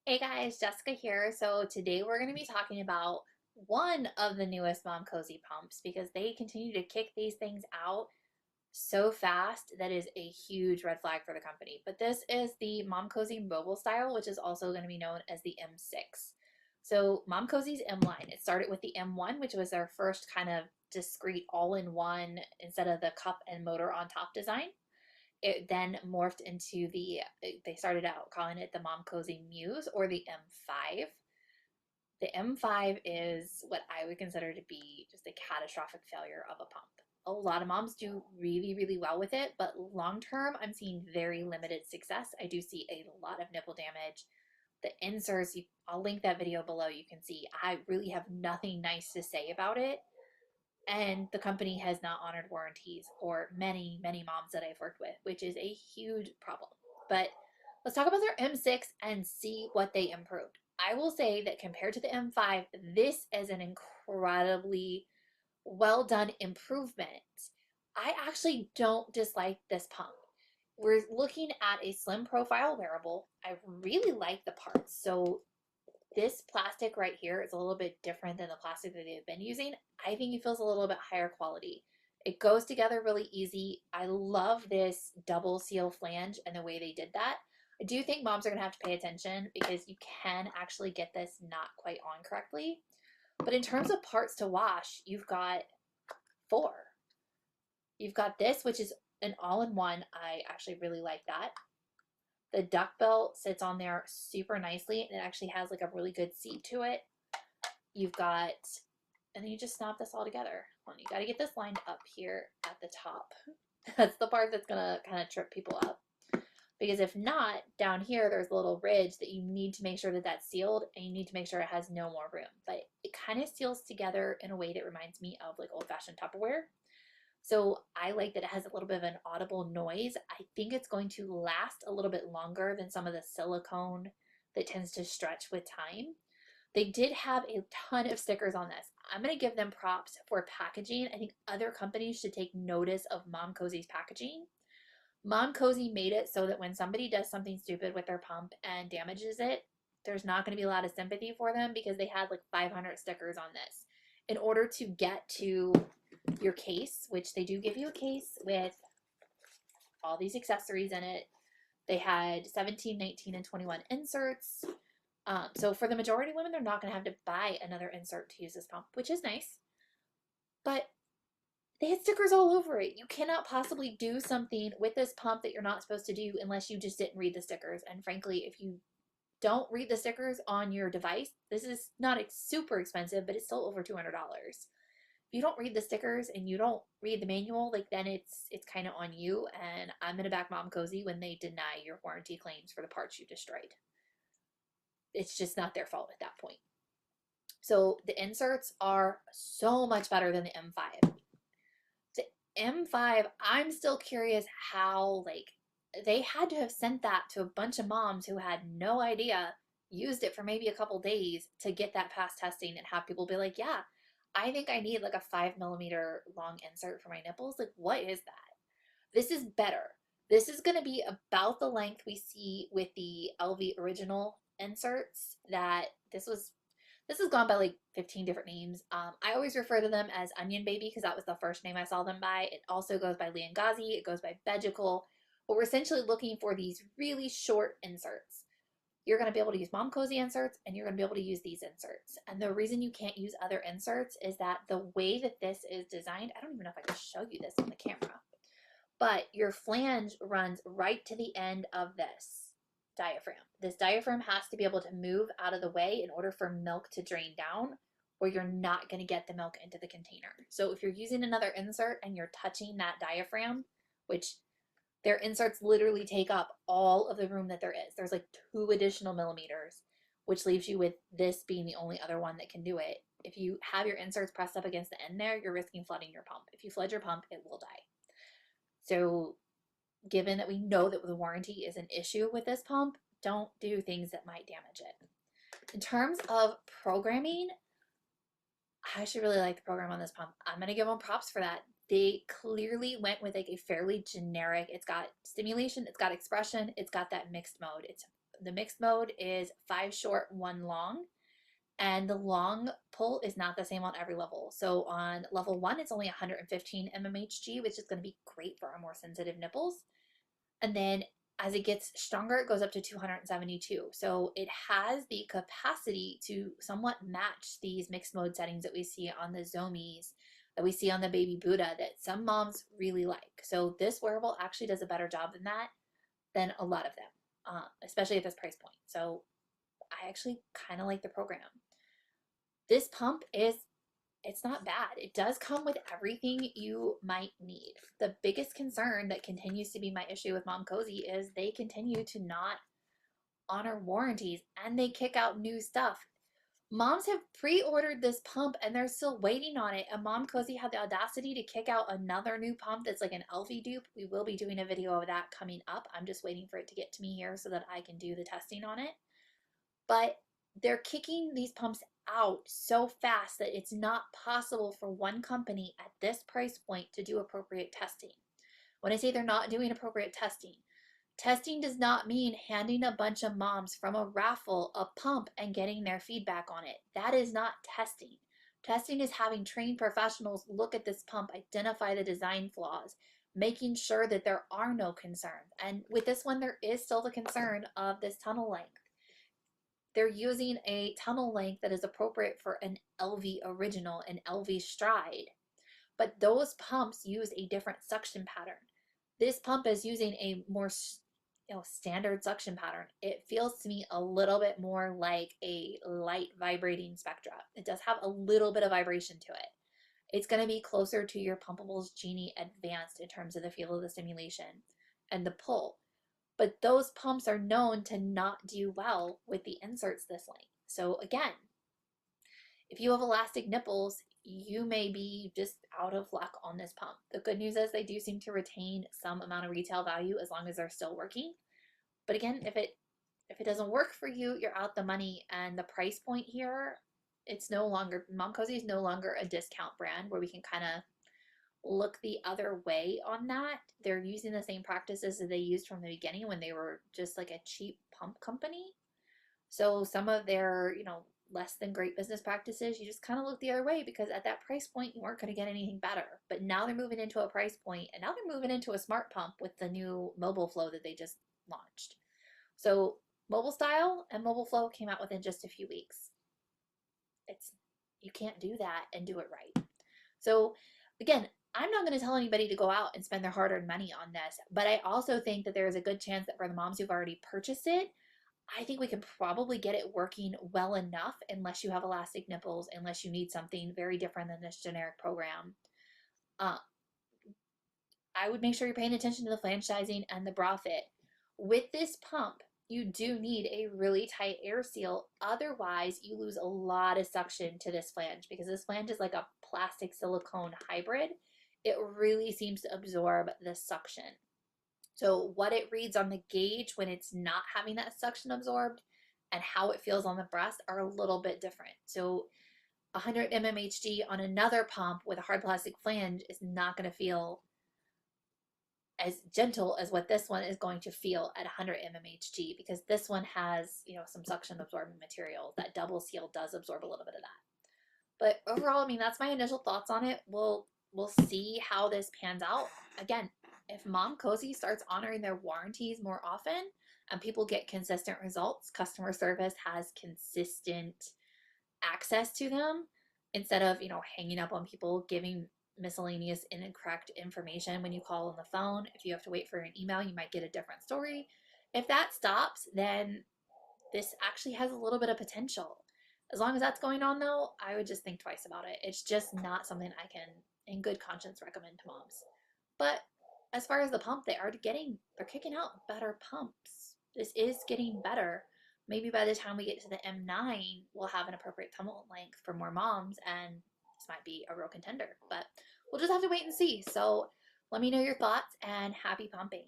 Hey guys, Jessica here. So today we're going to be talking about one of the newest Momcozy pumps because they continue to kick these things out so fast that is a huge red flag for the company. But this is the Momcozy Mobile Style, which is also going to be known as the M6. So Momcozy's M line, it started with the M1, which was their first kind of discrete all-in-one instead of the cup and motor on top design. It then morphed into they started out calling it the Momcozy Muse or the M5. The M5 is what I would consider to be just a catastrophic failure of a pump. A lot of moms do really, really well with it, but long term, I'm seeing very limited success. I do see a lot of nipple damage. The inserts, I'll link that video below. You can see I really have nothing nice to say about it, and the company has not honored warranties for many, many moms that I've worked with, which is a huge problem. But let's talk about their M6 and see what they improved. I will say that compared to the M5, this is an incredibly well done improvement. I actually don't dislike this pump. We're looking at a slim profile wearable. I really like the parts. So this plastic right here is a little bit different than the plastic that they've been using. I think it feels a little bit higher quality. It goes together really easy. I love this double seal flange and the way they did that. I do think moms are going to have to pay attention because you can actually get this not quite on correctly. But in terms of parts to wash, you've got four. You've got this, which is an all-in-one. I actually really like that. The duck belt sits on there super nicely, and it actually has like a really good seat to it. You've got, and then you just snap this all together. You got to get this lined up here at the top. That's the part that's gonna kind of trip people up. Because if not, down here there's a little ridge that you need to make sure that that's sealed, and you need to make sure it has no more room. But it kind of seals together in a way that reminds me of like old-fashioned Tupperware. So I like that it has a little bit of an audible noise. I think it's going to last a little bit longer than some of the silicone that tends to stretch with time. They did have a ton of stickers on this. I'm going to give them props for packaging. I think other companies should take notice of Momcozy's packaging. Momcozy made it so that when somebody does something stupid with their pump and damages it, there's not going to be a lot of sympathy for them because they had like 500 stickers on this. In order to get to your case, which they do give you a case with all these accessories in it, they had 17, 19, and 21 inserts. So for the majority of women, they're not going to have to buy another insert to use this pump, which is nice. But they had stickers all over it. You cannot possibly do something with this pump that you're not supposed to do unless you just didn't read the stickers. And frankly, if you don't read the stickers on your device, this is not super expensive, but it's still over $200. If you don't read the stickers and you don't read the manual, like then it's kind of on you. And I'm gonna back Momcozy when they deny your warranty claims for the parts you destroyed. It's just not their fault at that point. So the inserts are so much better than the M5. The M5, I'm still curious how like they had to have sent that to a bunch of moms who had no idea, used it for maybe a couple days to get that past testing and have people be like, yeah, I think I need like a 5 millimeter long insert for my nipples. Like, what is that? This is better. This is going to be about the length we see with the LV original inserts. That this has gone by like 15 different names. I always refer to them as Onion Baby because that was the first name I saw them by. It also goes by Liangazi. It goes by Begical. But we're essentially looking for these really short inserts. You're going to be able to use Momcozy inserts, and you're going to be able to use these inserts. And the reason you can't use other inserts is that the way that this is designed, I don't even know if I can show you this on the camera, but your flange runs right to the end of this diaphragm. This diaphragm has to be able to move out of the way in order for milk to drain down, or you're not going to get the milk into the container. So if you're using another insert and you're touching that diaphragm, which their inserts literally take up all of the room that there is. There's like 2 additional millimeters, which leaves you with this being the only other one that can do it. If you have your inserts pressed up against the end there, you're risking flooding your pump. If you flood your pump, it will die. So given that we know that the warranty is an issue with this pump, don't do things that might damage it. In terms of programming, I actually really like the program on this pump. I'm going to give them props for that. They clearly went with like a fairly generic, it's got stimulation, it's got expression, it's got that mixed mode. It's the mixed mode is 5 short, 1 long. And the long pull is not the same on every level. So on level 1, it's only 115 mmHg, which is going to be great for our more sensitive nipples. And then as it gets stronger, it goes up to 272. So it has the capacity to somewhat match these mixed mode settings that we see on the Zomies, that we see on the Baby Buddha, that some moms really like. So this wearable actually does a better job than that, than a lot of them, especially at this price point. So I actually kind of like the program. This pump it's not bad. It does come with everything you might need. The biggest concern that continues to be my issue with Momcozy is they continue to not honor warranties and they kick out new stuff. Moms have pre-ordered this pump and they're still waiting on it. And Momcozy had the audacity to kick out another new pump that's like an LV dupe. We will be doing a video of that coming up. I'm just waiting for it to get to me here so that I can do the testing on it. But they're kicking these pumps out so fast that it's not possible for one company at this price point to do appropriate testing. When I say they're not doing appropriate testing, testing does not mean handing a bunch of moms from a raffle a pump and getting their feedback on it. That is not testing. Testing is having trained professionals look at this pump, identify the design flaws, making sure that there are no concerns. And with this one, there is still the concern of this tunnel length. They're using a tunnel length that is appropriate for an LV original, an LV stride. But those pumps use a different suction pattern. This pump is using a more standard suction pattern. It feels to me a little bit more like a light vibrating Spectra. It does have a little bit of vibration to it. It's going to be closer to your Pumpables Genie Advanced in terms of the feel of the stimulation and the pull. But those pumps are known to not do well with the inserts this length. So again, if you have elastic nipples, you may be just out of luck on this pump. The good news is they do seem to retain some amount of retail value as long as they're still working. But again, if it doesn't work for you, you're out the money. And the price point here, it's no longer, Momcozy is no longer a discount brand where we can kind of look the other way on that. They're using the same practices that they used from the beginning when they were just like a cheap pump company. So some of their, less than great business practices, you just kind of look the other way because at that price point, you weren't going to get anything better. But now they're moving into a price point and now they're moving into a smart pump with the new Mobile Flow that they just launched. So Mobile Style and Mobile Flow came out within just a few weeks. You can't do that and do it right. So again, I'm not going to tell anybody to go out and spend their hard-earned money on this, but I also think that there is a good chance that for the moms who've already purchased it, I think we can probably get it working well enough unless you have elastic nipples, unless you need something very different than this generic program. I would make sure you're paying attention to the flange sizing and the bra fit. With this pump, you do need a really tight air seal. Otherwise, you lose a lot of suction to this flange because this flange is like a plastic silicone hybrid. It really seems to absorb the suction. So what it reads on the gauge when it's not having that suction absorbed and how it feels on the breast are a little bit different. So 100 mmHg on another pump with a hard plastic flange is not going to feel as gentle as what this one is going to feel at 100 mmHg because this one has, some suction absorbing material. That double seal does absorb a little bit of that. But overall, I mean, that's my initial thoughts on it. We'll see how this pans out. Again, if Momcozy starts honoring their warranties more often and people get consistent results, customer service has consistent access to them instead of, hanging up on people, giving miscellaneous incorrect information when you call on the phone. If you have to wait for an email, you might get a different story. If that stops, then this actually has a little bit of potential. As long as that's going on though, I would just think twice about it. It's just not something I can in good conscience recommend to moms. But as far as the pump, they're kicking out better pumps. This is getting better. Maybe by the time we get to the M9, we'll have an appropriate tunnel length for more moms and this might be a real contender, but we'll just have to wait and see. So let me know your thoughts and happy pumping.